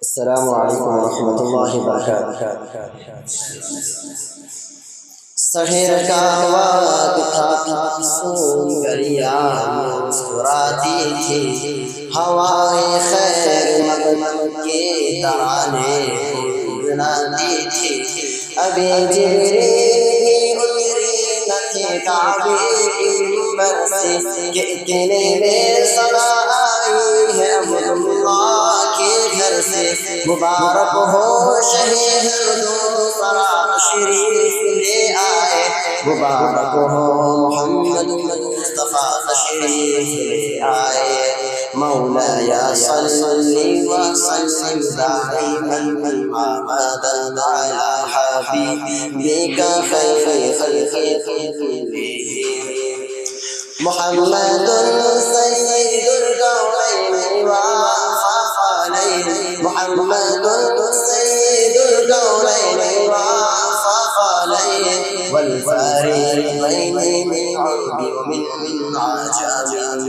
السلام علیکم ورحمۃ اللہ وبرکاتہ۔ سحر کا وقت تھا، سنگریا مسکراتی تھی، ہوائیں خیر مقدم کے ترانے گنگناتی تھی۔ ابھی جبریل اترے نہ تھے کعبے کے منبر سے کہ اتنے میں صدا آئی ہے عبداللہ کے گھر سے۔ مبارک ہو شہید دو سرا تشریف لے آئے، مبارک ہو محمد مصطفیٰ تشریف لے آئے۔ مولاي صل وسلم دائما ابدا على حبيبك خير خلق كلهم محمد سيد الكونين والثقلين، محمد سيد الكونين والثقلين والفريقين من عرب ومن عجم۔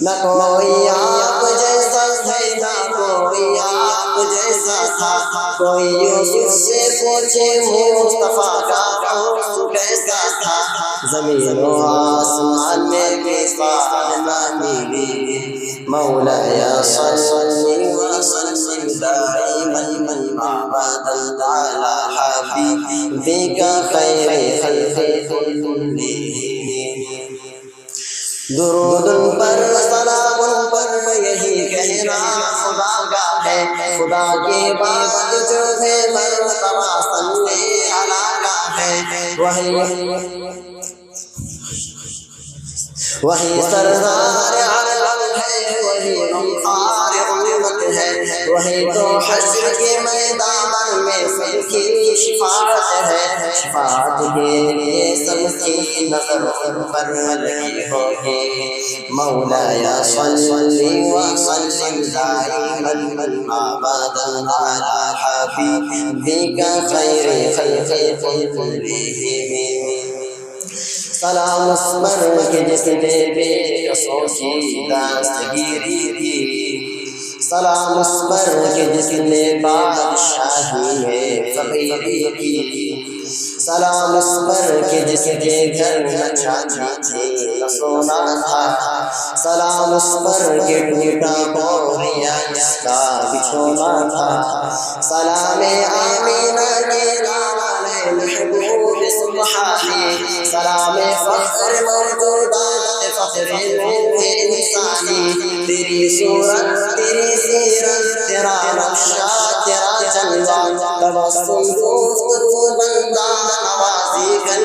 نہ کوئی آپ جیسا تھا، نہ کوئی آپ جیسا تھا، کوئی یوسف سے پوچھے مصطفیٰ کا کون کیسا تھا۔ زمین و آسمان میں مثال نہ ملی، مولاي صل وسلم دائما ابدا على حبيبك خير خلق كلهم۔ درود پر سلام پر یہی کہنا خدا کا ہے، خدا کے بعد جو ہے مرتبہ صلی علی کا ہے۔ وہی سردار عالم ہے، وہی غمخوار امت ہے، وہی تو حشر کے میدان میں سب کی شفاعت ہے۔ شفاعت کے لیے سب کی نظر پر لگی ہوگی۔ مولاي صل وسلم دائما ابدا على حبيبك خير خلق كلهم۔ سلام اس پر کہ جس نے بے کسوں کی دستگیری دی، سلام اس پر کہ جس نے بادشاہی میں فقیری کی، سلام اس پر کہ جس کے گھر نہ چاندی تھی نہ سونا تھا، سلام اس پر کہ ٹوٹا بوریا جس کا بچھونا تھا۔ سلام آمینہ کے لالے محبوب سبحانی، سلام فخر موجودات فخر روح انسانی۔ تیری صورت تیری سیرت تیرا نقشہ تیرا جلوہ، تبسم دوست تو بندہ نوازی کر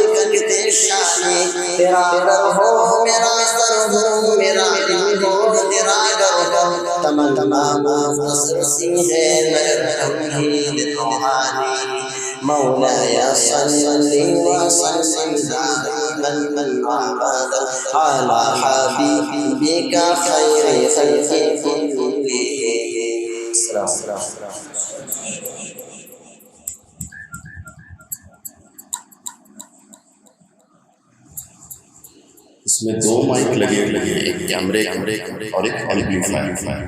تیری شانی۔ تیرا در ہو میرا سر ہو، میرا دل ہو تیرا گر ہو، تمنا مختصر سی ہے مگر تمہید روحانی۔ مولاي صل وسلم دائما ابدا على حبيبك خير خلق كلهم۔ السلام اس میں دو مائک لگے ہوئے ہیں، ایک کیمرے اور ایک ایمپلیفائر۔